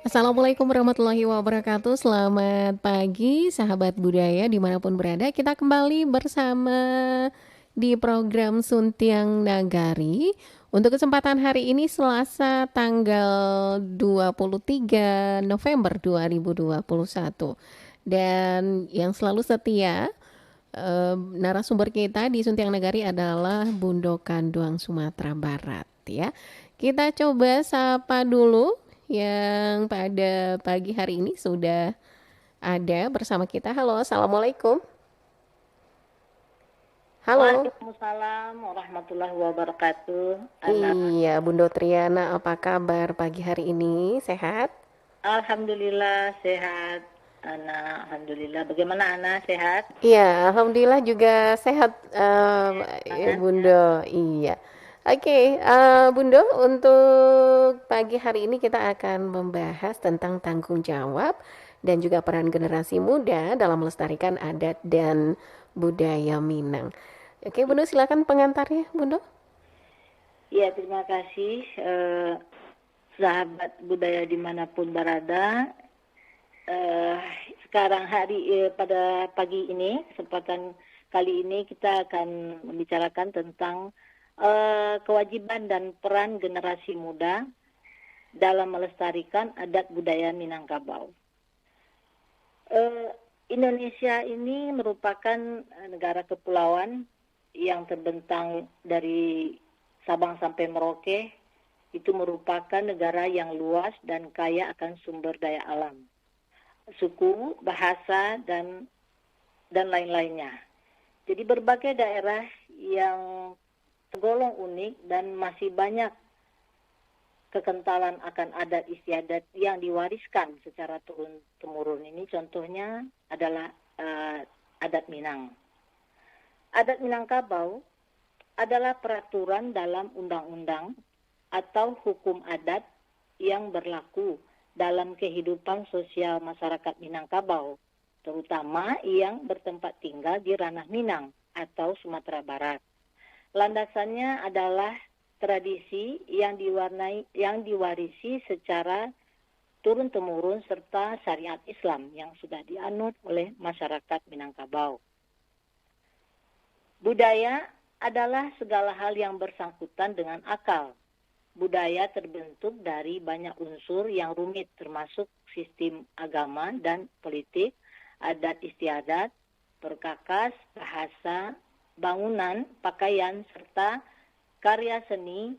Assalamualaikum warahmatullahi wabarakatuh. Selamat pagi, sahabat budaya dimanapun berada. Kita kembali bersama di program Suntiang Nagari. Untuk kesempatan hari ini Selasa tanggal 23 November 2021. Dan yang selalu setia narasumber kita di Suntiang Nagari adalah Bundo Kanduang Sumatera Barat ya. Kita coba sapa dulu yang pada pagi hari ini sudah ada bersama kita. Halo, Assalamualaikum. Halo. Waalaikumsalam warahmatullahi wabarakatuh. Ana, Iya, Bundo Triana, apa kabar pagi hari ini? Sehat? alhamdulillah sehat. Alhamdulillah. Bagaimana Ana sehat? Iya, alhamdulillah juga sehat, Semangat ya. Bundo. Iya. Oke, Bundo, untuk pagi hari ini kita akan membahas tentang tanggung jawab dan juga peran generasi muda dalam melestarikan adat dan budaya Minang. Oke, Bundo, silakan pengantarnya, Bundo. Ya, terima kasih sahabat budaya dimanapun berada. Eh, Sekarang pada pagi ini, kesempatan kali ini kita akan membicarakan tentang kewajiban dan peran generasi muda dalam melestarikan adat budaya Minangkabau. Indonesia ini merupakan negara kepulauan yang terbentang dari Sabang sampai Merauke. Itu merupakan negara yang luas dan kaya akan sumber daya alam, suku, bahasa, dan lain-lainnya. Jadi berbagai daerah yang tergolong unik dan masih banyak kekentalan akan adat istiadat yang diwariskan secara turun-temurun. Ini contohnya adalah adat Minang. Adat Minangkabau adalah peraturan dalam undang-undang atau hukum adat yang berlaku dalam kehidupan sosial masyarakat Minangkabau, terutama yang bertempat tinggal di ranah Minang atau Sumatera Barat. Landasannya adalah tradisi yang diwarisi secara turun-temurun serta syariat Islam yang sudah dianut oleh masyarakat Minangkabau. Budaya adalah segala hal yang bersangkutan dengan akal. Budaya terbentuk dari banyak unsur yang rumit termasuk sistem agama dan politik, adat istiadat, perkakas, bahasa, bangunan, pakaian, serta karya seni.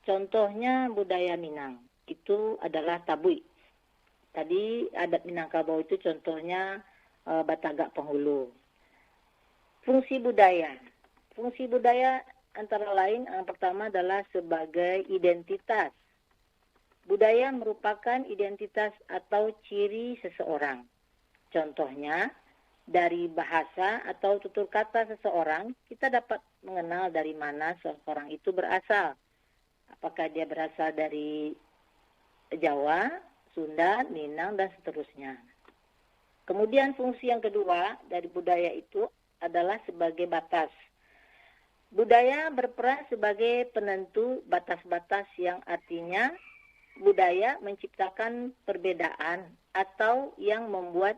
Contohnya budaya Minang, itu adalah tabui. Tadi adat Minangkabau itu contohnya Batagak Penghulu. Fungsi budaya. Fungsi budaya antara lain yang pertama adalah sebagai identitas. Budaya merupakan identitas atau ciri seseorang. Contohnya, dari bahasa atau tutur kata seseorang, kita dapat mengenal dari mana seseorang itu berasal. Apakah dia berasal dari Jawa, Sunda, Minang, dan seterusnya. Kemudian fungsi yang kedua dari budaya itu adalah sebagai batas. Budaya berperan sebagai penentu batas-batas yang artinya budaya menciptakan perbedaan atau yang membuat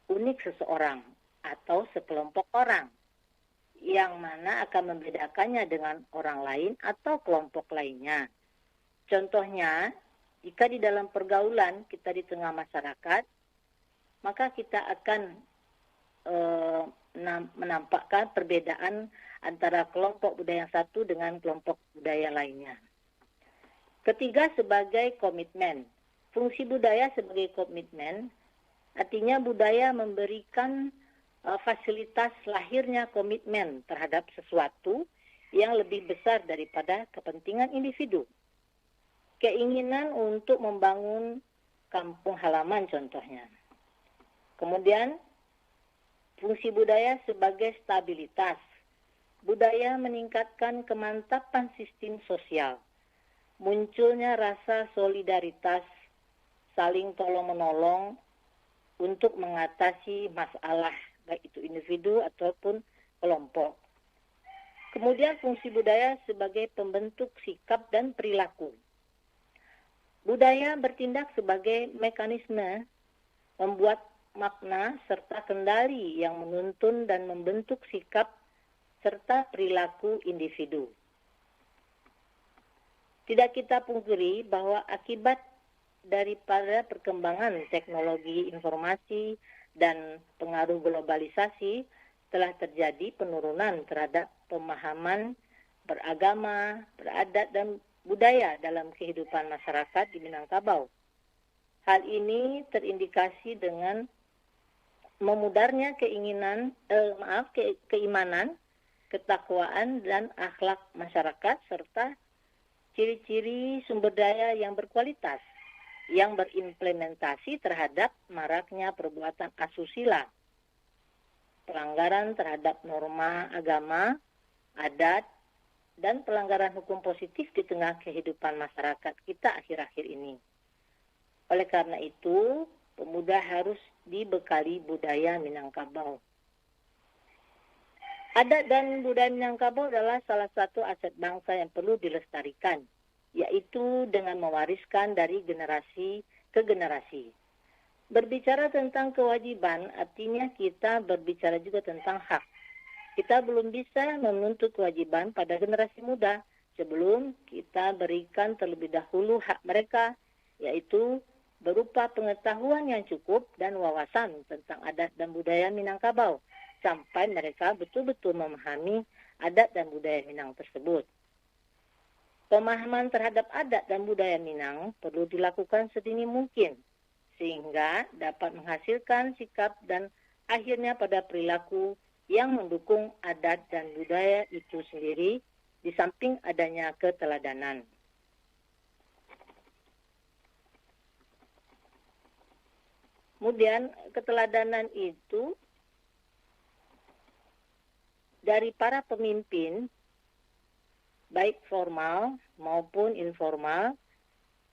unik seseorang atau sekelompok orang yang mana akan membedakannya dengan orang lain atau kelompok lainnya. Contohnya, jika di dalam pergaulan kita di tengah masyarakat, maka kita akan menampakkan perbedaan antara kelompok budaya yang satu dengan kelompok budaya lainnya. Ketiga, sebagai komitmen. Fungsi budaya sebagai komitmen, artinya budaya memberikan fasilitas lahirnya komitmen terhadap sesuatu yang lebih besar daripada kepentingan individu. Keinginan untuk membangun kampung halaman contohnya. Kemudian, fungsi budaya sebagai stabilitas. Budaya meningkatkan kemantapan sistem sosial. Munculnya rasa solidaritas, saling tolong-menolong untuk mengatasi masalah, baik itu individu ataupun kelompok. Kemudian fungsi budaya sebagai pembentuk sikap dan perilaku. Budaya bertindak sebagai mekanisme membuat makna serta kendali yang menuntun dan membentuk sikap serta perilaku individu. Tidak kita pungkiri bahwa akibat daripada perkembangan teknologi informasi dan pengaruh globalisasi telah terjadi penurunan terhadap pemahaman beragama, beradat, dan budaya dalam kehidupan masyarakat di Minangkabau. Hal ini terindikasi dengan memudarnya keimanan, ketakwaan, dan akhlak masyarakat serta ciri-ciri sumber daya yang berkualitas yang berimplementasi terhadap maraknya perbuatan asusila, pelanggaran terhadap norma agama, adat, dan pelanggaran hukum positif di tengah kehidupan masyarakat kita akhir-akhir ini. Oleh karena itu, pemuda harus dibekali budaya Minangkabau. Adat dan budaya Minangkabau adalah salah satu aset bangsa yang perlu dilestarikan, yaitu dengan mewariskan dari generasi ke generasi. Berbicara tentang kewajiban, artinya kita berbicara juga tentang hak. Kita belum bisa menuntut kewajiban pada generasi muda sebelum kita berikan terlebih dahulu hak mereka, yaitu berupa pengetahuan yang cukup dan wawasan tentang adat dan budaya Minangkabau, sampai mereka betul-betul memahami adat dan budaya Minang tersebut. Pemahaman terhadap adat dan budaya Minang perlu dilakukan sedini mungkin, sehingga dapat menghasilkan sikap dan akhirnya pada perilaku yang mendukung adat dan budaya itu sendiri, di samping adanya keteladanan. Kemudian keteladanan itu dari para pemimpin, baik formal maupun informal,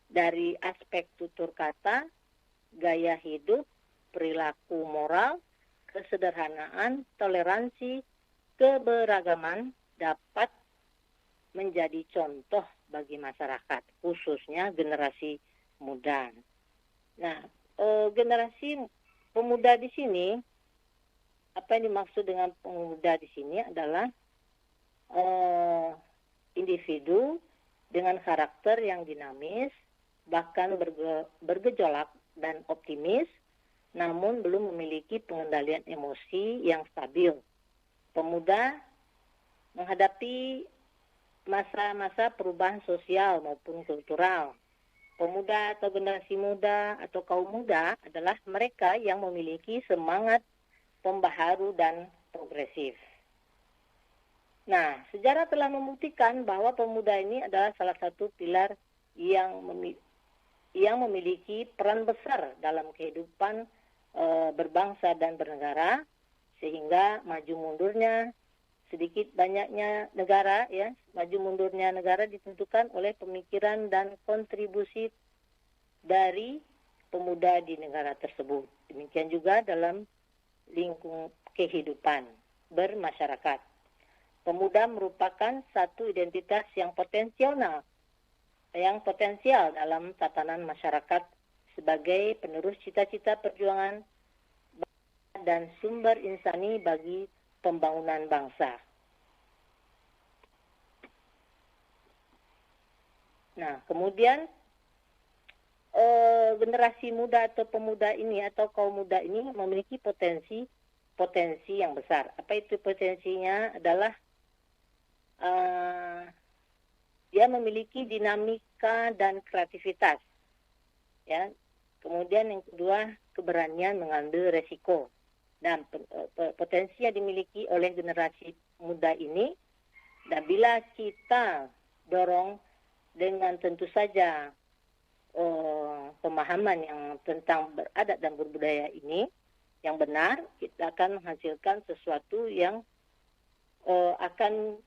dari aspek tutur kata, gaya hidup, perilaku moral, kesederhanaan, toleransi, keberagaman dapat menjadi contoh bagi masyarakat, khususnya generasi muda. Nah, generasi pemuda di sini, apa yang dimaksud dengan pemuda di sini adalah individu dengan karakter yang dinamis, bahkan bergejolak dan optimis, namun belum memiliki pengendalian emosi yang stabil. Pemuda menghadapi masa-masa perubahan sosial maupun kultural. Pemuda atau generasi muda atau kaum muda adalah mereka yang memiliki semangat pembaharu dan progresif. Nah, sejarah telah membuktikan bahwa pemuda ini adalah salah satu pilar yang memiliki peran besar dalam kehidupan berbangsa dan bernegara, sehingga maju mundurnya sedikit banyaknya negara, ya, maju mundurnya negara ditentukan oleh pemikiran dan kontribusi dari pemuda di negara tersebut. Demikian juga dalam lingkung kehidupan bermasyarakat. Pemuda merupakan satu identitas yang potensial dalam tatanan masyarakat sebagai penerus cita-cita perjuangan dan sumber insani bagi pembangunan bangsa. Nah, kemudian generasi muda atau pemuda ini atau kaum muda ini memiliki potensi yang besar. Apa itu potensinya? Adalah dia memiliki dinamika dan kreativitas. Ya. Kemudian yang kedua, keberanian mengambil resiko. Dan potensi yang dimiliki oleh generasi muda ini, dan bila kita dorong dengan tentu saja pemahaman yang tentang beradat dan berbudaya ini yang benar, kita akan menghasilkan sesuatu yang akan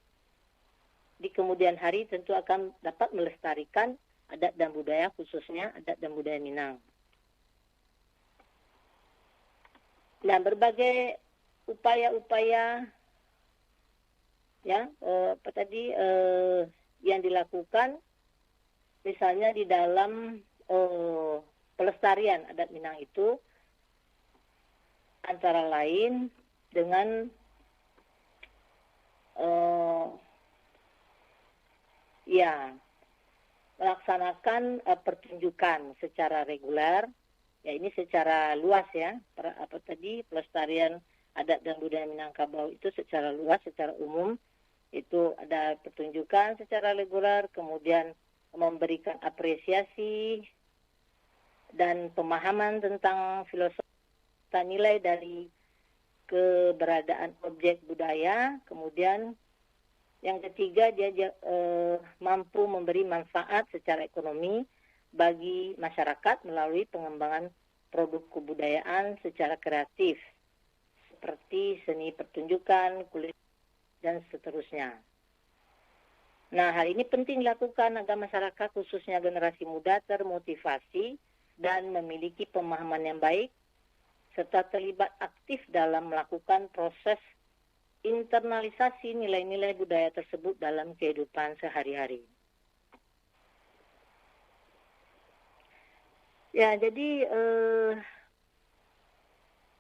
di kemudian hari tentu akan dapat melestarikan adat dan budaya, khususnya adat dan budaya Minang. Nah, berbagai upaya-upaya yang dilakukan, misalnya di dalam pelestarian adat Minang itu antara lain dengan ya melaksanakan pertunjukan secara reguler, ya ini secara luas ya, pelestarian adat dan budaya Minangkabau itu secara luas, secara umum, itu ada pertunjukan secara reguler, kemudian memberikan apresiasi dan pemahaman tentang filosofi nilai dari keberadaan objek budaya, kemudian yang ketiga, dia mampu memberi manfaat secara ekonomi bagi masyarakat melalui pengembangan produk kebudayaan secara kreatif, seperti seni pertunjukan, kuliah, dan seterusnya. Nah, hal ini penting dilakukan agar masyarakat, khususnya generasi muda, termotivasi dan memiliki pemahaman yang baik, serta terlibat aktif dalam melakukan proses internalisasi nilai-nilai budaya tersebut dalam kehidupan sehari-hari. Ya, jadi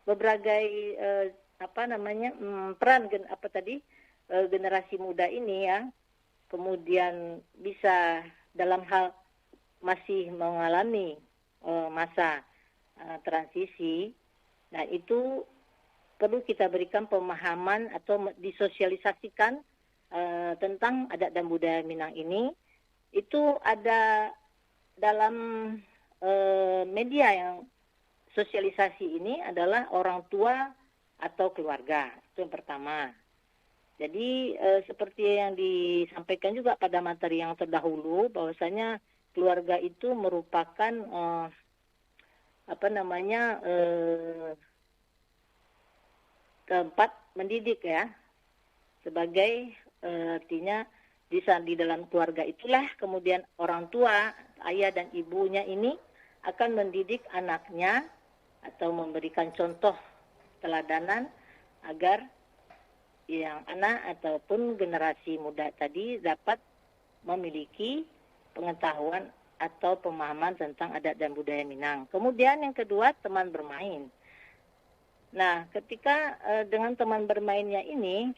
berbagai peran generasi muda ini ya, kemudian bisa dalam hal masih mengalami masa transisi. Nah, itu perlu kita berikan pemahaman atau disosialisasikan tentang adat dan budaya Minang ini. Itu ada dalam media yang sosialisasi ini adalah orang tua atau keluarga. Itu yang pertama. Jadi seperti yang disampaikan juga pada materi yang terdahulu, bahwasanya keluarga itu merupakan tempat mendidik ya, sebagai artinya di dalam keluarga itulah kemudian orang tua, ayah dan ibunya ini akan mendidik anaknya atau memberikan contoh teladanan agar yang anak ataupun generasi muda tadi dapat memiliki pengetahuan atau pemahaman tentang adat dan budaya Minang. Kemudian yang kedua, teman bermain. Nah, ketika dengan teman bermainnya ini,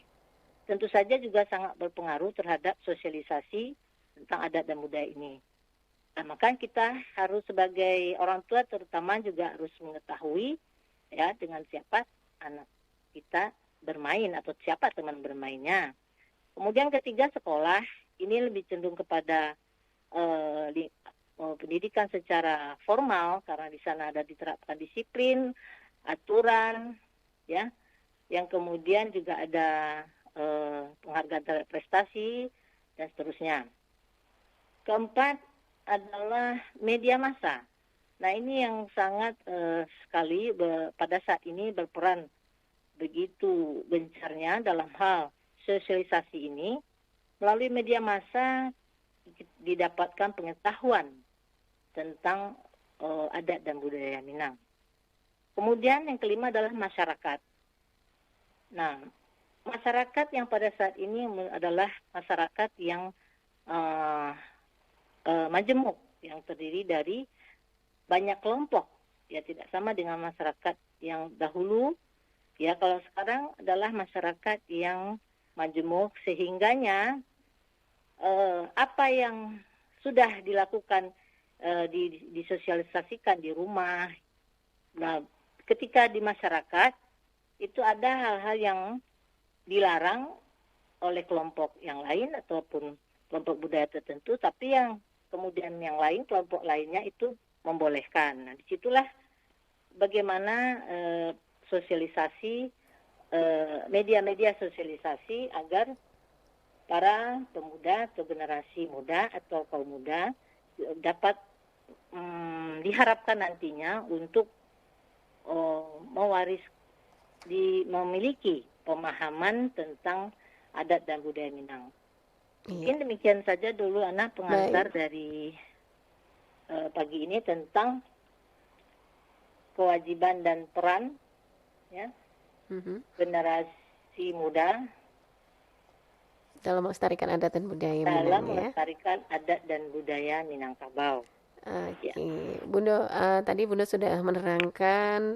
tentu saja juga sangat berpengaruh terhadap sosialisasi tentang adat dan budaya ini. Nah, maka kita harus sebagai orang tua terutama juga harus mengetahui ya dengan siapa anak kita bermain atau siapa teman bermainnya. Kemudian ketiga, sekolah ini lebih cenderung kepada pendidikan secara formal karena di sana ada diterapkan disiplin, aturan, ya, yang kemudian juga ada penghargaan terhadap prestasi dan seterusnya. Keempat adalah media massa. Nah, ini yang sangat sekali pada saat ini berperan begitu gencarnya dalam hal sosialisasi ini. Melalui media massa didapatkan pengetahuan tentang adat dan budaya Minang. Kemudian yang kelima adalah masyarakat. Nah, masyarakat yang pada saat ini adalah masyarakat yang majemuk, yang terdiri dari banyak kelompok. Ya, tidak sama dengan masyarakat yang dahulu. Ya, kalau sekarang adalah masyarakat yang majemuk, sehingganya apa yang sudah dilakukan disosialisasikan di rumah. Nah, ketika di masyarakat itu ada hal-hal yang dilarang oleh kelompok yang lain ataupun kelompok budaya tertentu, tapi yang kemudian yang lain, kelompok lainnya itu membolehkan. Nah, disitulah bagaimana sosialisasi, media-media sosialisasi agar para pemuda atau generasi muda atau kaum muda dapat diharapkan nantinya untuk memiliki pemahaman tentang adat dan budaya Minang. Mungkin demikian saja dulu Ana pengantar dari pagi ini tentang kewajiban dan peran ya generasi muda dalam melestarikan adat dan budaya dalam Minang, melestarikan adat dan budaya Minangkabau. Ya, Oke, Bunda, tadi Bunda sudah menerangkan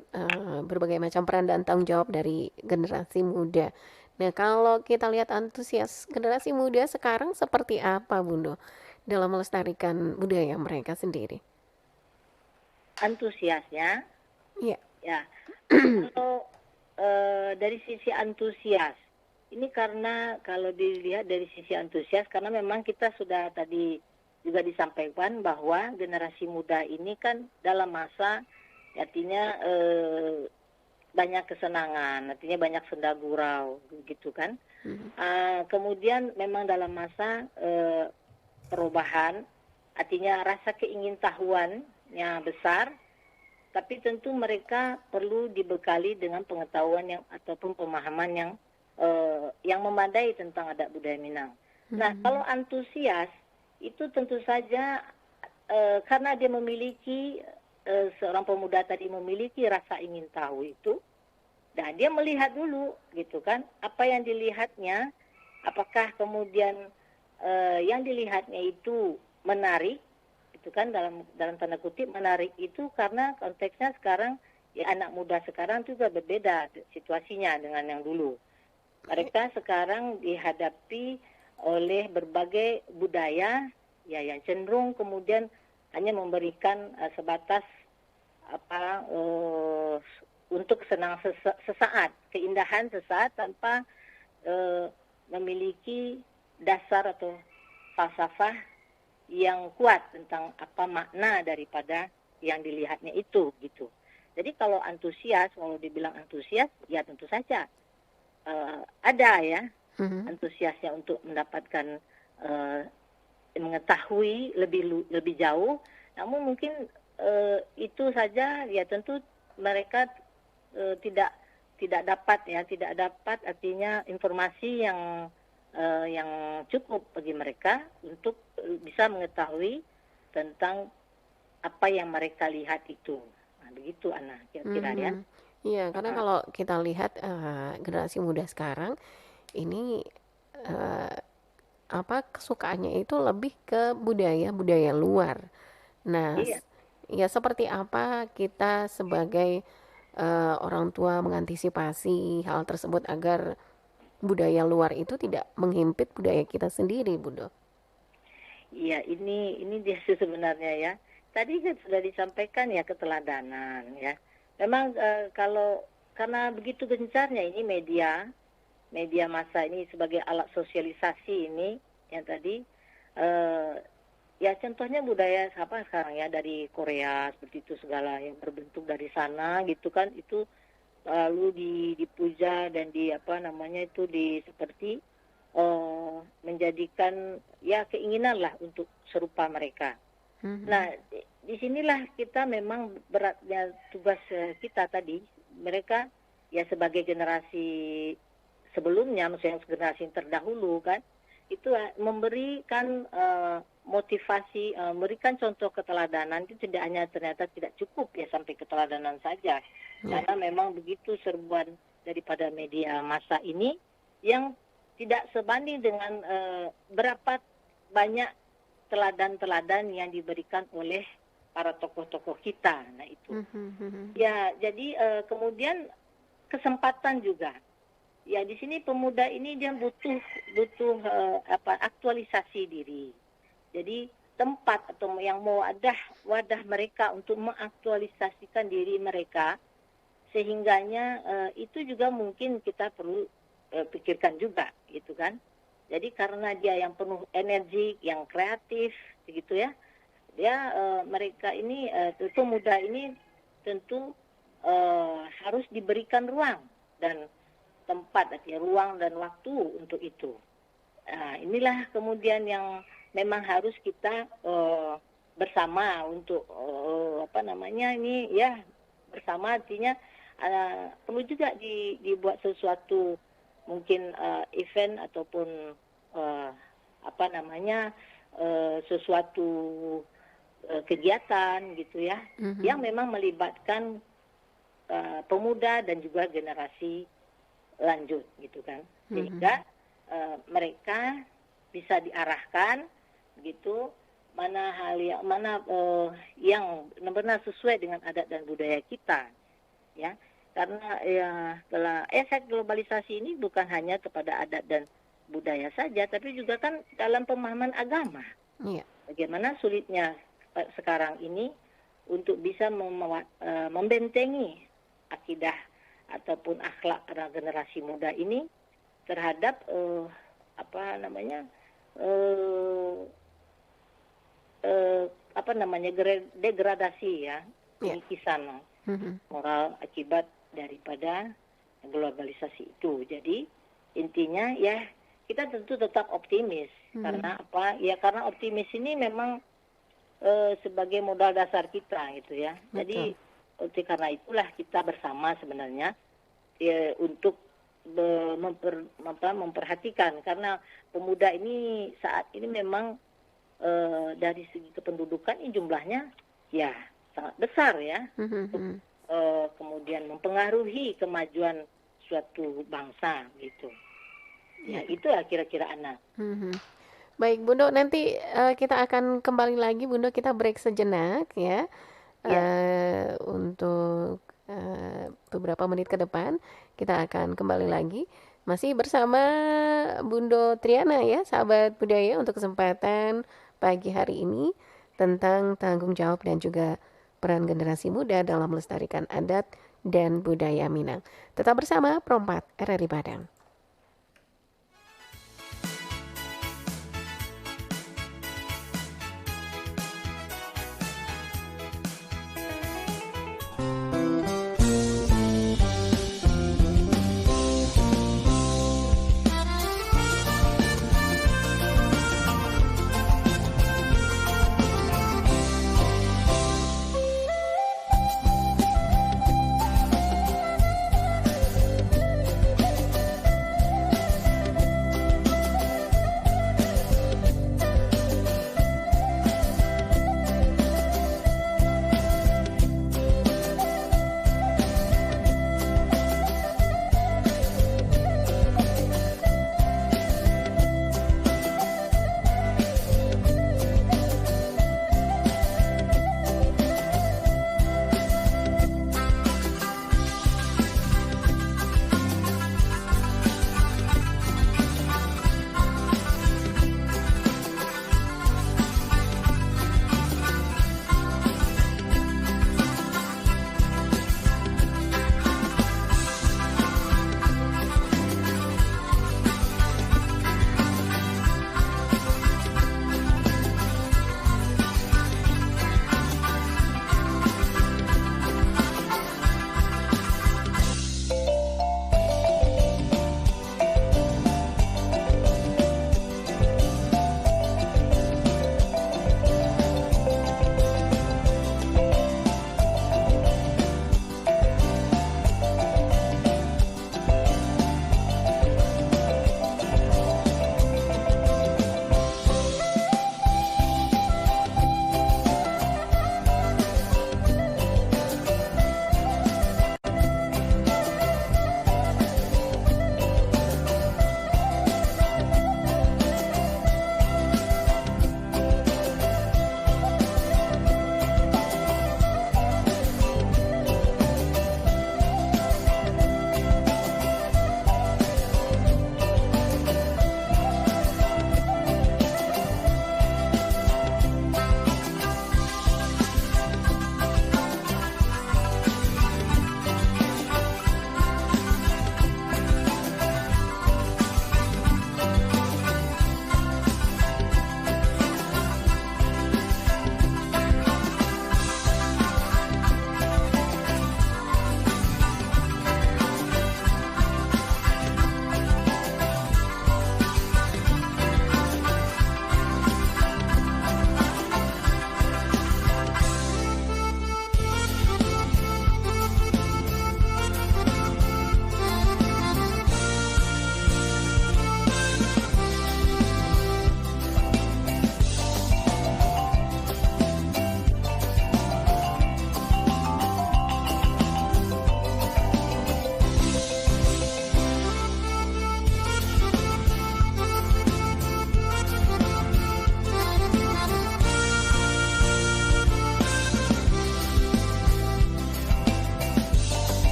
berbagai macam peran dan tanggung jawab dari generasi muda. Nah, kalau kita lihat antusias generasi muda sekarang seperti apa, Bunda, dalam melestarikan budaya mereka sendiri? antusiasnya, Iya. ya. Kalau dari sisi antusias, ini karena kalau dilihat dari sisi antusias, karena memang kita sudah tadi juga disampaikan bahwa generasi muda ini kan dalam masa artinya banyak kesenangan, artinya banyak senda gurau, gitu kan. Mhm. Kemudian memang dalam masa perubahan, artinya rasa keingintahuannya besar, tapi tentu mereka perlu dibekali dengan pengetahuan yang ataupun pemahaman yang memadai tentang adat budaya Minang. Nah, kalau Mhm. antusias itu tentu saja karena dia memiliki seorang pemuda tadi memiliki rasa ingin tahu itu, dan dia melihat dulu gitu kan apa yang dilihatnya, apakah kemudian yang dilihatnya itu menarik, itu kan dalam tanda kutip menarik itu karena konteksnya sekarang ya anak muda sekarang juga berbeda situasinya dengan yang dulu. Oke. Mereka sekarang dihadapi oleh berbagai budaya ya yang cenderung kemudian hanya memberikan sebatas apa untuk senang sesaat, keindahan sesaat tanpa memiliki dasar atau falsafah yang kuat tentang apa makna daripada yang dilihatnya itu gitu. Jadi kalau antusias, kalau dibilang antusias, ya tentu saja ada ya Mhm. antusiasnya untuk mendapatkan uh, mengetahui lebih jauh. Namun mungkin itu saja ya tentu mereka tidak tidak dapat artinya informasi yang cukup bagi mereka untuk bisa mengetahui tentang apa yang mereka lihat itu. Nah, begitu Ana, kira-kira ya. Mhm. Iya, karena Uh, kalau kita lihat generasi muda sekarang ini eh, apa kesukaannya itu lebih ke budaya-budaya luar. Nah, iya, ya seperti apa kita sebagai orang tua mengantisipasi hal tersebut agar budaya luar itu tidak menghimpit budaya kita sendiri, Bunda. iya ini dia sebenarnya ya. Tadi kan sudah disampaikan ya keteladanan ya. Memang kalau karena begitu gencarnya ini media massa ini sebagai alat sosialisasi ini yang tadi eh, ya contohnya budaya apa sekarang ya dari Korea seperti itu segala yang berbentuk dari sana gitu kan itu lalu dipuja dan di apa namanya itu di seperti menjadikan ya keinginan lah untuk serupa mereka. Mhm. Nah, di sinilah kita memang beratnya tugas kita tadi mereka ya sebagai generasi sebelumnya, maksudnya generasi yang terdahulu kan, itu memberikan motivasi, memberikan contoh keteladanan itu tidak hanya ternyata tidak cukup ya sampai keteladanan saja, Ya. karena memang begitu serbuan daripada media massa ini yang tidak sebanding dengan berapa banyak teladan-teladan yang diberikan oleh para tokoh-tokoh kita. Nah itu. Mhm, mhm. Ya, jadi kemudian kesempatan juga. Ya, di sini pemuda ini dia butuh butuh apa aktualisasi diri. Jadi tempat atau yang mau ada wadah mereka untuk mengaktualisasikan diri mereka sehingganya itu juga mungkin kita perlu pikirkan juga gitu kan. Jadi karena dia yang penuh energi, yang kreatif begitu ya. Dia mereka ini pemuda ini tentu harus diberikan ruang dan tempat, artinya ruang dan waktu untuk itu. Inilah kemudian yang memang harus kita bersama untuk apa namanya ini ya bersama artinya perlu juga dibuat sesuatu mungkin event ataupun uh, apa namanya sesuatu kegiatan gitu ya yang Mhm. memang melibatkan pemuda dan juga generasi lanjut gitu kan Mhm. sehingga mereka bisa diarahkan gitu mana hal yang yang benar-benar sesuai dengan adat dan budaya kita, ya. Karena ya setelah efek globalisasi ini bukan hanya kepada adat dan budaya saja, tapi juga kan dalam pemahaman agama. Iya. Bagaimana sulitnya sekarang ini untuk bisa membentengi akidah ataupun akhlak generasi muda ini terhadap degradasi ya, penyikisan moral akibat daripada globalisasi itu. Jadi intinya ya kita tentu tetap optimis. Karena apa? Ya karena optimis ini memang sebagai modal dasar kita gitu ya. Jadi karena itulah kita bersama sebenarnya untuk memperhatikan, karena pemuda ini saat ini memang dari segi kependudukan ini jumlahnya ya sangat besar ya, untuk kemudian mempengaruhi kemajuan suatu bangsa gitu. Ya itulah kira-kira Ana. Baik Bundo, nanti kita akan kembali lagi Bundo, kita break sejenak ya, untuk beberapa menit ke depan kita akan kembali lagi masih bersama Bundo Triana ya, sahabat budaya, untuk kesempatan pagi hari ini tentang tanggung jawab dan juga peran generasi muda dalam melestarikan adat dan budaya Minang. Tetap bersama Pro 4 RRI Padang.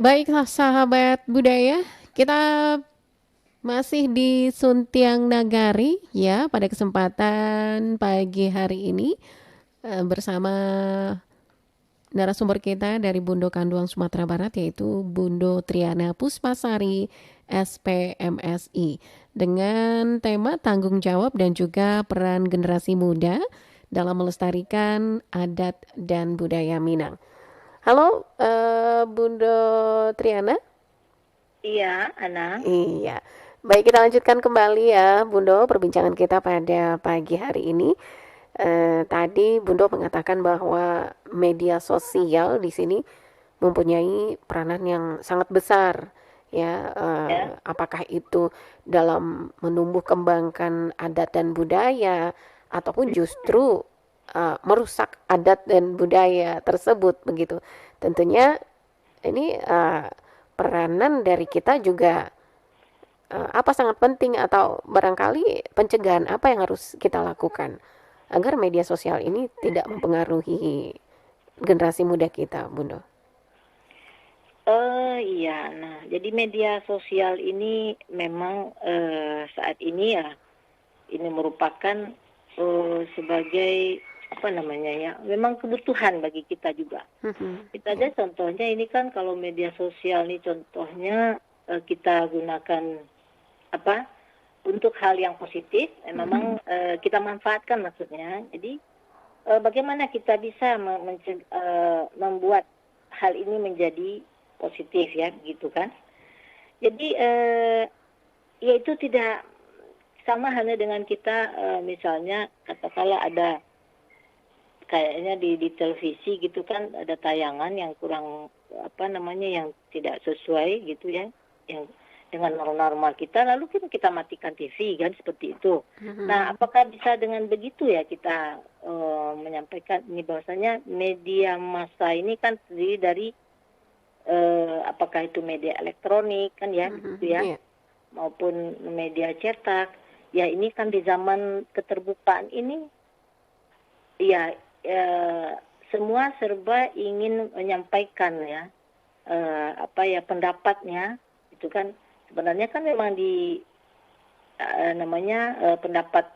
Baiklah sahabat budaya, kita masih di Suntiang Nagari ya pada kesempatan pagi hari ini bersama narasumber kita dari Bundo Kanduang Sumatera Barat yaitu Bundo Triana Puspasari SPMSI dengan tema tanggung jawab dan juga peran generasi muda dalam melestarikan adat dan budaya Minang. Halo Bundo Triana. Iya, Ana. Iya. Baik, kita lanjutkan kembali ya, Bundo, perbincangan kita pada pagi hari ini. Tadi Bundo mengatakan bahwa media sosial di sini mempunyai peranan yang sangat besar, ya. Ya. Apakah itu dalam menumbuh kembangkan adat dan budaya, ataupun justru merusak adat dan budaya tersebut, begitu. Tentunya ini peranan dari kita juga apa sangat penting atau barangkali pencegahan apa yang harus kita lakukan agar media sosial ini tidak mempengaruhi generasi muda kita, Bundo. Iya, nah, jadi media sosial ini memang saat ini ya, ini merupakan sebagai apa namanya ya, memang kebutuhan bagi kita juga. Kita aja contohnya ini kan kalau media sosial ini contohnya kita gunakan apa untuk hal yang positif, memang kita manfaatkan maksudnya. Jadi bagaimana kita bisa membuat hal ini menjadi positif ya, gitu kan? Jadi ya itu tidak sama halnya dengan kita misalnya katakanlah ada kayaknya di televisi gitu kan ada tayangan yang kurang apa namanya yang tidak sesuai gitu ya, yang dengan norma kita, lalu kita matikan TV kan seperti itu. Nah, apakah bisa dengan begitu ya kita menyampaikan ini bahwasanya media massa ini kan terdiri dari apakah itu media elektronik kan ya, gitu ya, maupun media cetak. Ya ini kan di zaman keterbukaan ini, ya semua serba ingin menyampaikan ya apa ya pendapatnya, itu kan sebenarnya kan memang di namanya pendapat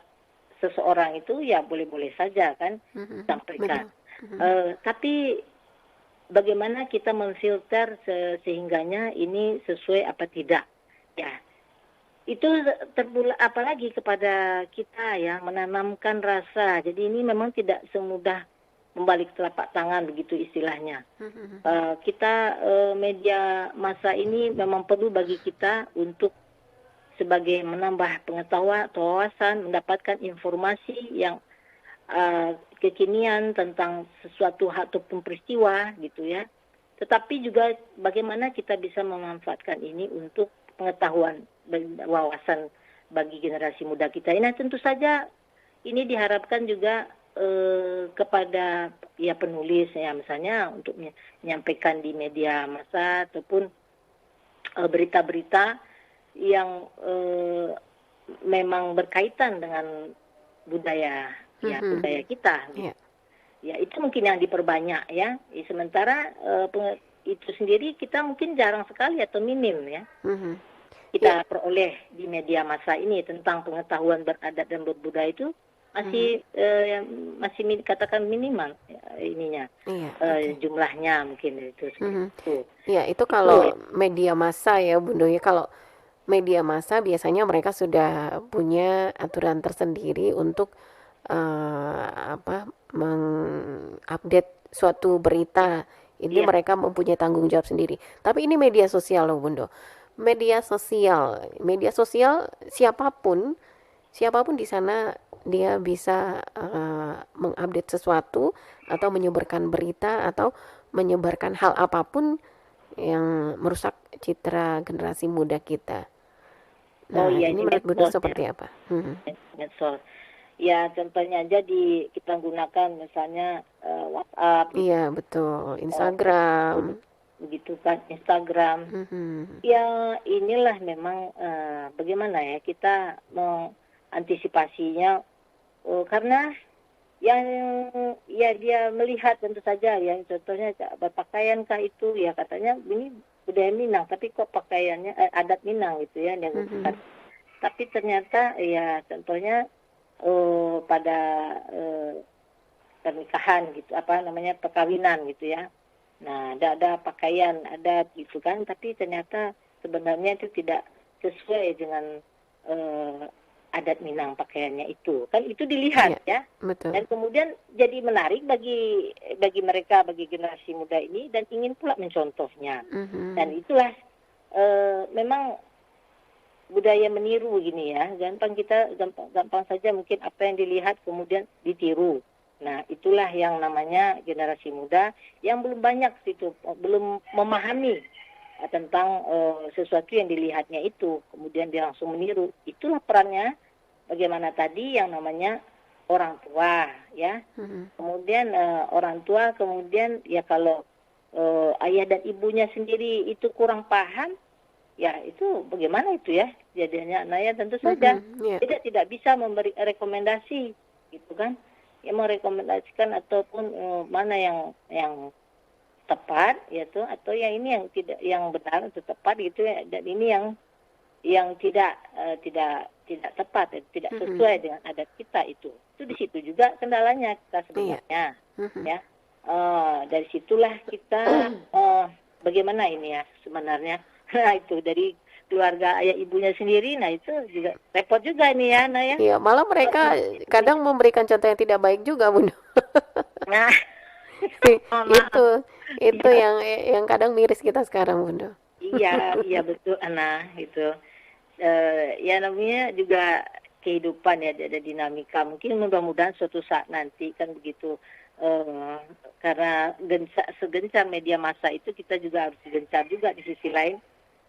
seseorang itu ya boleh-boleh saja kan sampaikan. Tapi bagaimana kita memfilter sehingganya ini sesuai apa tidak, ya itu apalagi kepada kita ya menanamkan rasa. Jadi ini memang tidak semudah membalik telapak tangan begitu istilahnya. Kita media massa ini memang perlu bagi kita untuk sebagai menambah pengetahuan, wawasan, mendapatkan informasi yang kekinian tentang sesuatu hal ataupun peristiwa gitu ya. Tetapi juga bagaimana kita bisa memanfaatkan ini untuk pengetahuan, wawasan bagi generasi muda kita. Nah, tentu saja ini diharapkan juga kepada ya penulis ya misalnya untuk menyampaikan di media massa ataupun berita-berita yang memang berkaitan dengan budaya ya budaya kita. Gitu. Ya itu mungkin yang diperbanyak ya. Sementara itu sendiri kita mungkin jarang sekali atau minim ya. Kita peroleh di media massa ini tentang pengetahuan beradat dan berbudaya itu masih katakan minimal ya, ininya jumlahnya mungkin itu seperti itu. Ya itu kalau media massa ya Bundo ya. Kalau media massa biasanya mereka sudah punya aturan tersendiri untuk mengupdate suatu berita. Ini mereka mempunyai tanggung jawab sendiri. Tapi ini media sosial loh Bundo. Media sosial siapapun di sana dia bisa mengupdate sesuatu atau menyebarkan berita atau menyebarkan hal apapun yang merusak citra generasi muda kita. Nah, ini menurut Bundo seperti apa? Medsos. Ya, contohnya aja kita gunakan misalnya WhatsApp. Iya, betul. Instagram. Begitu kan, Instagram. Ya, inilah memang bagaimana ya kita mengantisipasinya karena yang ya dia melihat tentu saja yang contohnya berpakaiankah itu ya katanya ini budaya Minang, tapi kok pakaiannya adat Minang gitu ya, yang Mhm. tapi ternyata ya contohnya pada eh, pernikahan gitu, apa namanya, perkawinan gitu ya. Nah, ada pakaian adat gitu kan, tapi ternyata sebenarnya itu tidak sesuai dengan eh, adat Minang pakaiannya itu. Kan itu Iya, dilihat ya. betul. Dan kemudian jadi menarik bagi mereka, bagi generasi muda ini, dan ingin pula mencontohnya. Dan Mhm. itulah memang budaya meniru gini ya, gampang saja mungkin apa yang dilihat kemudian ditiru. Nah, itulah yang namanya generasi muda yang belum banyak situ, belum memahami tentang sesuatu yang dilihatnya itu, kemudian dia langsung meniru. Itulah perannya bagaimana tadi yang namanya orang tua ya. Mhm. Kemudian orang tua, kemudian ya kalau ayah dan ibunya sendiri itu kurang paham, ya itu bagaimana itu ya jadinya. Nah ya tentu saja Mhm. Iya. tidak bisa memberi rekomendasi gitu kan, yang merekomendasikan ataupun mana yang tepat yaitu, atau yang ini yang tidak, yang benar atau tepat gitu ya, dan ini yang tidak tepat, tidak Mhm. sesuai dengan adat kita itu di situ juga kendalanya kita Iya. sebenarnya Mhm. ya. Dari situlah kita bagaimana ini ya sebenarnya. Nah itu dari keluarga ayah ibunya sendiri, nah itu juga repot juga ini ya, nah ya. Iya, malah mereka kadang memberikan contoh yang tidak baik juga, Bunda. Nah, mohon maaf. Itu itu Iya, yang kadang miris kita sekarang, Bunda. iya betul, nah itu. Ya namanya juga kehidupan ya, ada dinamika. Mungkin mudah-mudahan suatu saat nanti kan begitu. eh karena segencar media massa itu, kita juga harus gencar juga di sisi lain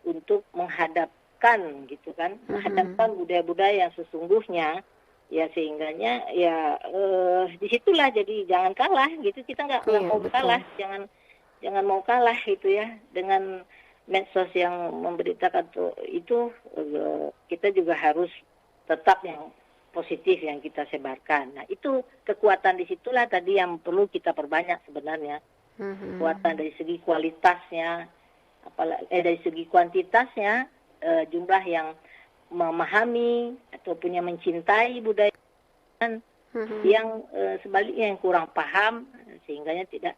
untuk menghadapkan gitu kan, Mhm. menghadapkan budaya-budaya yang sesungguhnya ya, sehingganya ya disitulah jadi jangan kalah gitu, kita nggak Iya, mau kalah, betul. jangan jangan mau kalah gitu ya dengan medsos yang memberitakan tuh itu. Kita juga harus tetap yang positif yang kita sebarkan. Nah itu kekuatan disitulah tadi yang perlu kita perbanyak sebenarnya, Mhm. kekuatan dari segi kualitasnya, apalagi dari segi kuantitasnya, jumlah yang memahami ataupun yang mencintai budaya, Mhm. yang sebaliknya yang kurang paham sehingganya tidak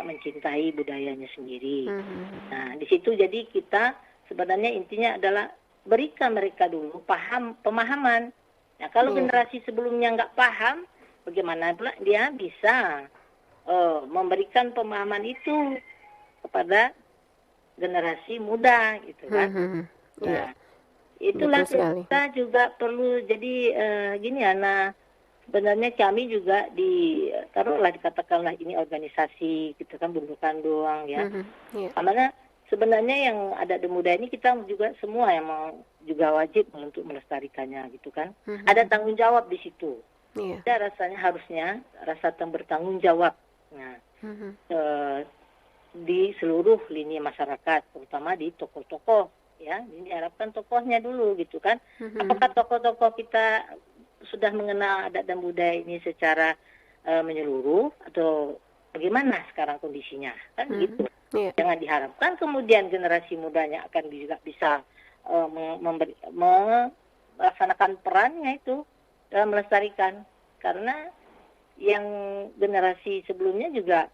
mencintai budayanya sendiri. Mhm. Nah, di situ jadi kita sebenarnya intinya adalah berikan mereka dulu pemahaman. Nah, kalau Iya. generasi sebelumnya nggak paham, bagaimana pula dia bisa memberikan pemahaman itu kepada generasi muda gitu kan. Mhm. Iya, Nah, itulah betul sekali. kita juga perlu jadi gini ya. Nah, sebenarnya kami juga taruhlah dikatakanlah ini organisasi kita kan bukan doang ya. Mhm. Iya. Karena sebenarnya yang ada di muda ini kita juga semua yang juga wajib untuk melestarikannya gitu kan. Ada Mhm. tanggung jawab di situ. Iya. Ada harusnya rasa bertanggung jawab. Nah, Mhm. eh, di seluruh lini masyarakat, terutama di tokoh-tokoh ya. Ini diharapkan tokohnya dulu gitu kan. Mhm. Apakah tokoh-tokoh kita sudah mengenal adat dan budaya ini secara menyeluruh, atau bagaimana sekarang kondisinya? Kan Mhm. begitu. Iya. Jangan diharapkan kemudian generasi mudanya akan juga bisa melaksanakan perannya itu dalam melestarikan, karena yang generasi sebelumnya juga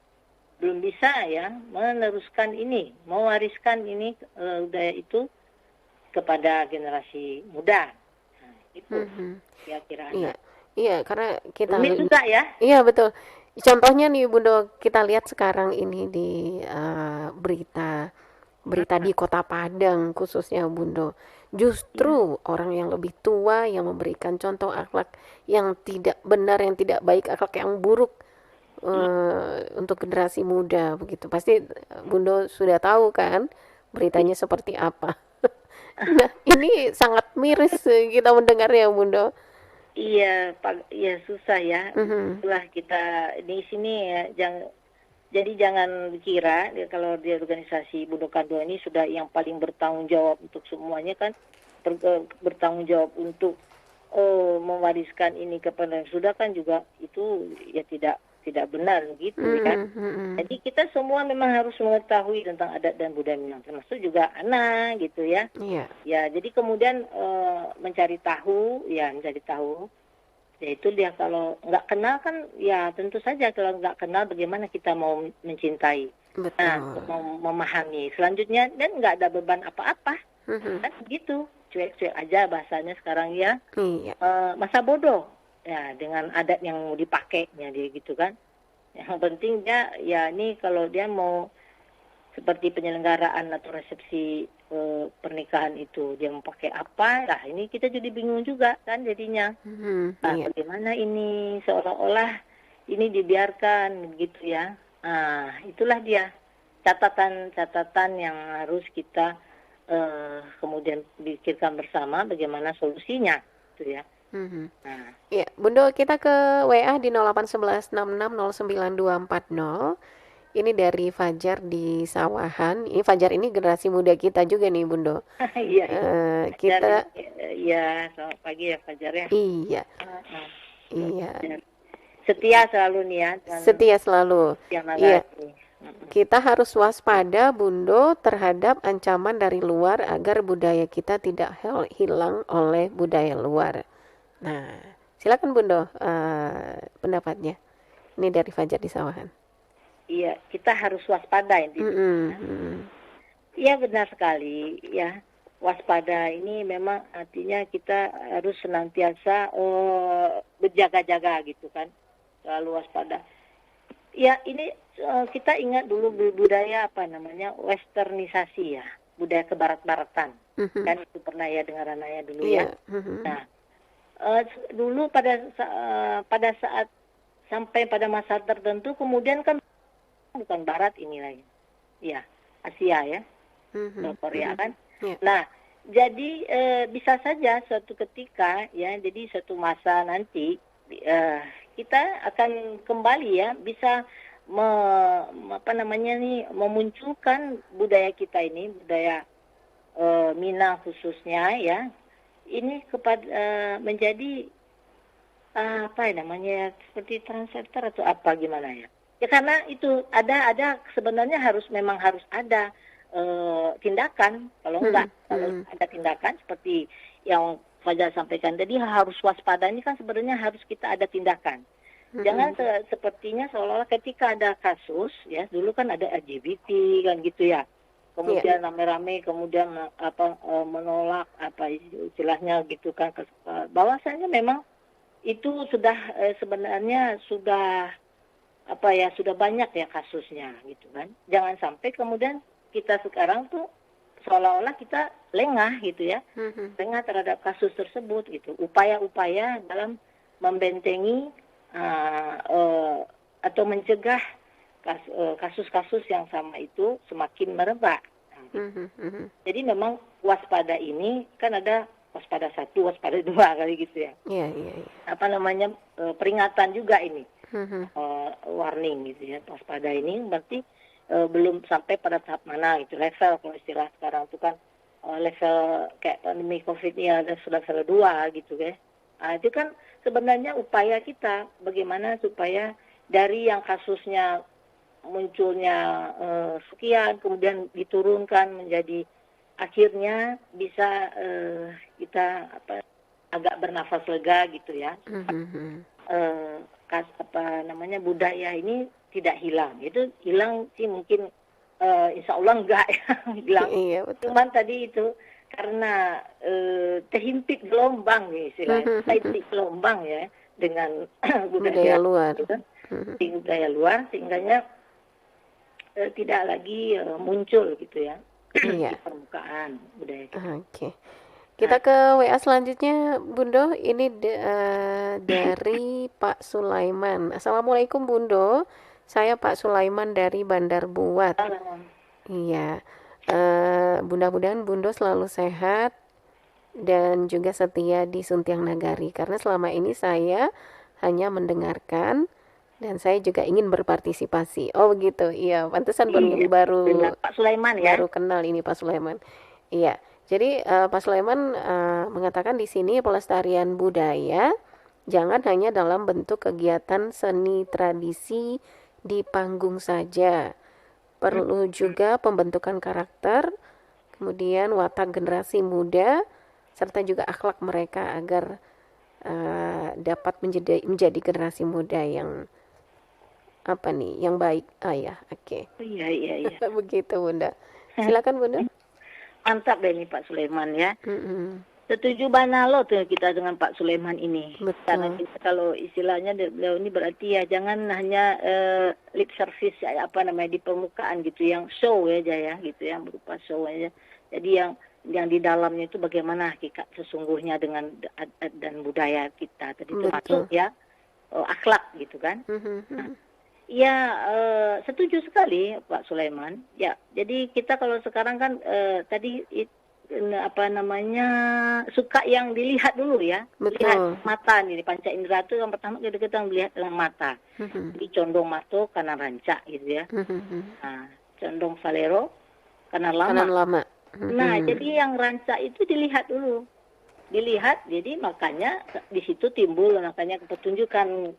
belum bisa ya meneruskan ini, mewariskan ini budaya itu kepada generasi muda. Nah, itu Mhm. kira-kira Iya. anak. Iya, karena kita Rumit juga ya. iya betul. Contohnya nih Bunda, kita lihat sekarang ini di berita berita di Kota Padang khususnya Bunda. Ya. Justru orang yang lebih tua yang memberikan contoh akhlak yang tidak benar, yang tidak baik, akhlak yang buruk untuk generasi muda begitu. Pasti Bunda sudah tahu kan beritanya seperti apa. Nah, ini sangat miris kita mendengarnya Bunda. Iya, iya susah ya. Mhm. Itulah kita di sini ya, jadi jangan kira ya, kalau di organisasi Budokando ini sudah yang paling bertanggung jawab untuk semuanya kan, bertanggung jawab untuk mewariskan ini kepada yang sudah kan juga itu ya tidak benar gitu ya. Jadi kita semua memang harus mengetahui tentang adat dan budaya Minang, termasuk juga anak gitu ya. Iya. Ya, jadi kemudian mencari tahu, yaitu dia kalau nggak kenal kan ya tentu saja kalau nggak kenal bagaimana kita mau mencintai. Nah, Betul. mau memahami. Selanjutnya dan nggak ada beban apa-apa, kan begitu. Cuek-cuek aja bahasanya sekarang ya. Iya. Masa bodoh ya dengan adat yang mau dipakainya dia gitu kan. Yang penting dia ya ini kalau dia mau seperti penyelenggaraan atau resepsi pernikahan itu dia mau pakai apa, nah ini kita jadi bingung juga kan jadinya. Nah, Iya. bagaimana ini seolah-olah ini dibiarkan gitu ya. Nah, itulah dia catatan-catatan yang harus kita kemudian pikirkan bersama bagaimana solusinya gitu ya. Nah, Iya, Bundo, kita ke WA di 0811660924. Ini dari Fajar di Sawahan. Ini Fajar ini generasi muda kita juga nih, Bundo. iya. Kita Ya, selamat pagi ya Fajar ya. iya, Heeh. iya. Setia selalu nih ya. Setia selalu. Yang Iya, nagari. kita harus waspada, Bundo, terhadap ancaman dari luar agar budaya kita tidak hilang oleh budaya luar. Nah, silakan Bundo, pendapatnya. Ini dari Fajar di Sawahan. Iya, kita harus waspada intinya. Iya benar sekali ya. Waspada ini memang artinya kita harus senantiasa berjaga-jaga gitu kan. Selalu waspada. Ya ini kita ingat dulu budaya apa namanya westernisasi ya. Budaya kebarat-baratan. Kan itu pernah ya dengar anaknya dulu ya. Nah, dulu pada saat sampai pada masa tertentu kemudian kan bukan barat ini lagi. Ya, Asia ya. Korea kan. Yeah. Nah, jadi bisa saja suatu ketika ya, jadi suatu masa nanti kita akan kembali ya bisa memunculkan budaya kita ini, budaya Minang khususnya ya. Ini menjadi apa ya namanya seperti translator atau apa gimana ya. Ya karena itu ada sebenarnya memang harus ada tindakan. Kalau enggak, kalau ada tindakan seperti yang Fajar sampaikan tadi harus waspada ini kan sebenarnya harus kita ada tindakan. Jangan sepertinya seolah-olah ketika ada kasus ya dulu kan ada LGBT kan gitu ya. Kemudian rame-rame kemudian menolak apa istilahnya gitu kan bahwasanya memang itu sudah sebenarnya sudah sudah banyak ya kasusnya gitu kan. Jangan sampai kemudian kita sekarang tuh seolah-olah kita lengah gitu ya. Lengah terhadap kasus tersebut gitu. Upaya-upaya dalam membentengi atau mencegah kasus-kasus yang sama itu semakin merebak. Jadi memang waspada ini kan ada waspada 1, waspada 2 kali gitu ya. Peringatan juga ini. Warning gitu ya. Waspada ini berarti belum sampai pada tahap mana gitu level kalau istilah sekarang itu kan level kayak pandemi COVID ini ada level 2 gitu ya. Itu kan sebenarnya upaya kita bagaimana supaya dari yang kasusnya munculnya sekian kemudian diturunkan menjadi akhirnya bisa kita agak bernafas lega gitu ya. Budaya ini tidak hilang. Itu hilang sih mungkin insya Allah enggak ya hilang. Cuman tadi itu karena terhimpit gelombang nih istilahnya. Terhimpit gelombang ya dengan budaya luar. Gitu, budaya luar sehingganya tidak lagi muncul gitu ya di permukaan budaya kita. Kita ke WA selanjutnya, Bundo. Ini dari Pak Sulaiman. Assalamualaikum, Bundo. Saya Pak Sulaiman dari Bandar Buat. Iya. Mudah-mudahan Bundo selalu sehat dan juga setia di Suntiang Nagari. Karena selama ini saya hanya mendengarkan dan saya juga ingin berpartisipasi. Oh begitu. Iya, pantesan baru Pak Sulaiman ya. Baru kenal ini Pak Sulaiman. Iya. Jadi Pak Sulaiman mengatakan di sini pelestarian budaya Jangan hanya dalam bentuk kegiatan seni tradisi di panggung saja. Perlu juga pembentukan karakter, kemudian watak generasi muda, serta juga akhlak mereka agar dapat menjadi generasi muda yang apa nih, yang baik. Ya, oke. Iya, iya, iya. Begitu Bunda. Silakan Bunda. Mantap deh nih Pak Sulaiman ya. Mm-mm. Setuju banalo tuh kita dengan Pak Sulaiman ini. Karena Betul. kita kalau istilahnya beliau ini berarti ya jangan hanya lip service ya, apa namanya di permukaan gitu, yang show aja ya gitu, yang berupa show aja. Jadi yang di dalamnya itu bagaimana hakikat sesungguhnya dengan adat dan budaya kita tadi termasuk Betul. ya akhlak gitu kan. Nah, Mhm. ya, setuju sekali Pak Sulaiman. Ya, jadi kita kalau sekarang kan tadi apa namanya, suka yang dilihat dulu ya, lihat Betul. mata nih, panca indera itu yang pertama kita melihat dengan mata. Mhm. Jadi condong mato kanan ranca gitu ya. Mhm. Nah, condong valero kanan Kanan lama. lama. Nah, Mhm. jadi yang ranca itu dilihat dulu. Dilihat, jadi makanya di situ timbul makanya pertunjukan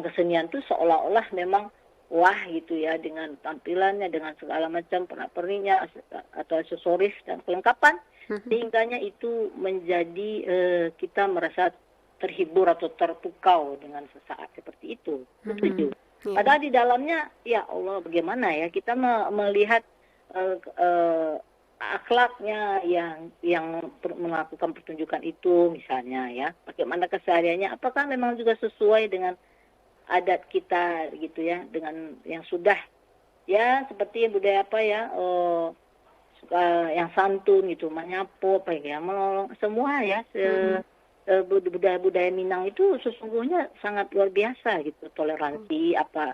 kesenian itu seolah-olah memang wah gitu ya, dengan tampilannya, dengan segala macam pernak-perniknya atau aksesoris dan kelengkapan, Mhm. sehingganya itu menjadi kita merasa terhibur atau terpukau dengan sesaat seperti itu. Setuju. Mhm. Ya. Padahal di dalamnya ya Allah bagaimana ya kita melihat eh, eh, akhlaknya yang melakukan pertunjukan itu misalnya ya, bagaimana kesehariannya, apakah memang juga sesuai dengan adat kita gitu ya, dengan yang sudah ya seperti budaya apa ya, yang santun gitu, menyapu apa ya, menolong semua ya, Mhm. budaya-budaya Minang itu sesungguhnya sangat luar biasa gitu, toleransi apa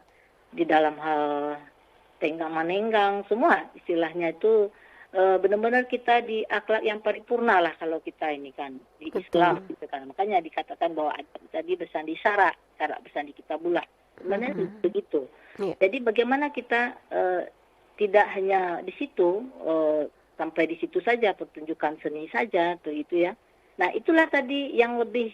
di dalam hal tenggang menenggang semua istilahnya itu benar-benar kita di akhlak yang paripurna lah kalau kita ini kan di Islam Betul. gitu kan, makanya dikatakan bahwa tadi bersandi syarak bersandi kita bulat sebenarnya Mhm. begitu. Ya. Jadi bagaimana kita tidak hanya di situ sampai di situ saja pertunjukan seni saja tuh itu ya. Nah itulah tadi yang lebih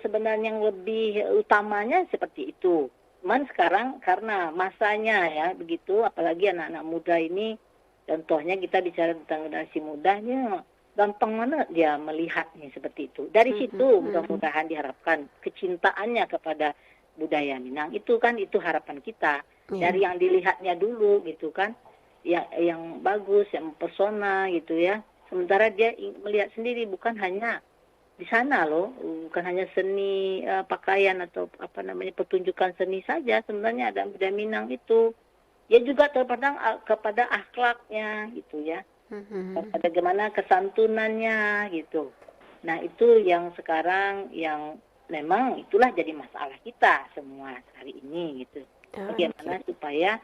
sebenarnya yang lebih utamanya seperti itu. Cuman sekarang karena masanya ya begitu, apalagi anak-anak muda ini, contohnya kita bicara tentang generasi mudanya, gampang mana dia melihatnya seperti itu. Dari Mhm. situ Mhm. mudah-mudahan diharapkan kecintaannya kepada budaya Minang itu kan, itu harapan kita. Dari Ya. yang dilihatnya dulu gitu kan, yang bagus, yang mempesona gitu ya. Sementara dia melihat sendiri, bukan hanya di sana loh, bukan hanya seni pakaian atau apa namanya pertunjukan seni saja, sebenarnya ada budaya Minang itu. Ya juga terpandang kepada akhlaknya gitu ya, Mhm. bagaimana kesantunannya gitu. Nah itu yang sekarang yang memang itulah jadi masalah kita semua hari ini gitu. Oke. Bagaimana supaya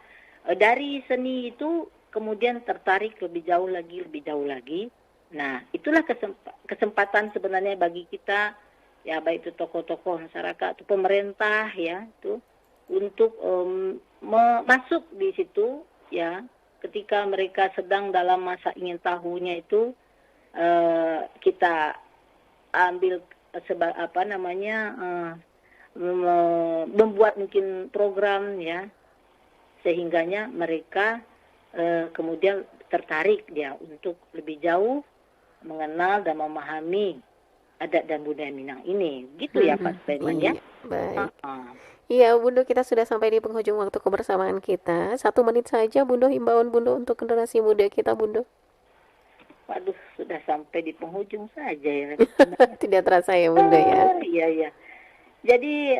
dari seni itu kemudian tertarik lebih jauh lagi, lebih jauh lagi. Nah itulah kesempatan sebenarnya bagi kita ya, baik itu tokoh-tokoh masyarakat atau pemerintah ya itu untuk masuk di situ ya, ketika mereka sedang dalam masa ingin tahunya itu kita ambil apa namanya membuat mungkin program ya, sehingganya mereka kemudian tertarik dia untuk lebih jauh mengenal dan memahami adat dan budaya Minang ini. Gitu ya Mhm. Pak Sulaiman ya. Iya, baik. Uh-uh. Iya, Bundo, kita sudah sampai di penghujung waktu kebersamaan kita. 1 menit saja, Bundo, himbauan Bundo untuk generasi muda kita, Bundo. Waduh, sudah sampai di penghujung saja ya. Tidak terasa ya, Bundo ya. Iya, iya. Jadi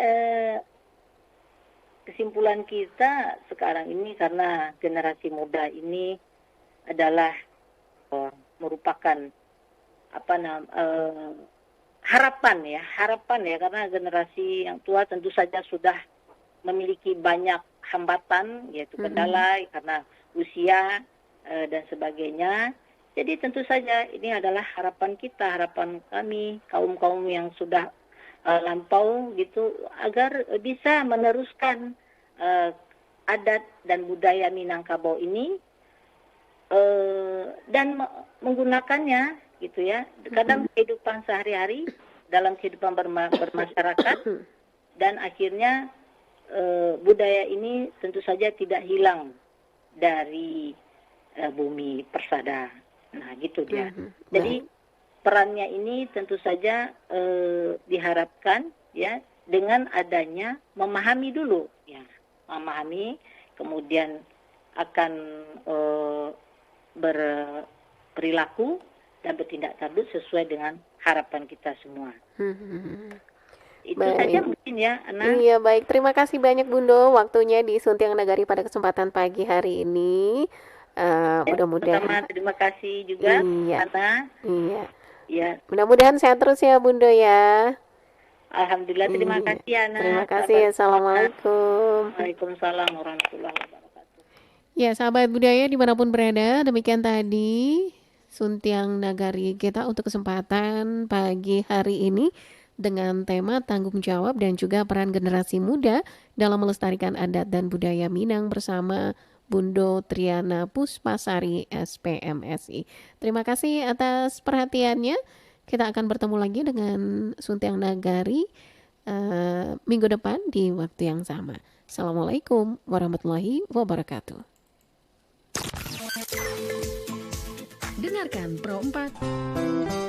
kesimpulan kita sekarang ini, karena generasi muda ini adalah merupakan apa harapan ya, karena generasi yang tua tentu saja sudah memiliki banyak hambatan, yaitu Mhm. kendala karena usia dan sebagainya. Jadi tentu saja ini adalah harapan kita, harapan kami kaum-kaum yang sudah lampau gitu, agar bisa meneruskan uh, adat dan budaya Minangkabau ini dan menggunakannya gitu ya, kadang Mhm. kehidupan sehari-hari dalam kehidupan bermasyarakat, dan akhirnya budaya ini tentu saja tidak hilang dari bumi persada. Nah, gitu dia. Jadi perannya ini tentu saja diharapkan ya dengan adanya memahami dulu, ya, memahami, kemudian akan berperilaku dan bertindak tanduk sesuai dengan harapan kita semua. Itu saja mungkin ya, Ana. Iya, baik. Terima kasih banyak Bundo waktunya di Suntiang Nagari pada kesempatan pagi hari ini. Mudah-mudahan. Terima kasih juga, Iya. Ana. Iya. Ya. Mudah-mudahan sehat terus ya Bundo ya. Alhamdulillah, terima kasih Ana. Terima kasih. Assalamualaikum. Waalaikumsalam warahmatullahi wabarakatuh. Ya, sahabat budaya dimanapun berada, demikian tadi Suntiang Nagari kita untuk kesempatan pagi hari ini dengan tema tanggung jawab dan juga peran generasi muda dalam melestarikan adat dan budaya Minang bersama Bundo Triana Puspasari SPMSI. Terima kasih atas perhatiannya. Kita akan bertemu lagi dengan Suntiang Nagari minggu depan di waktu yang sama. Assalamualaikum warahmatullahi wabarakatuh. Dengarkan Pro 4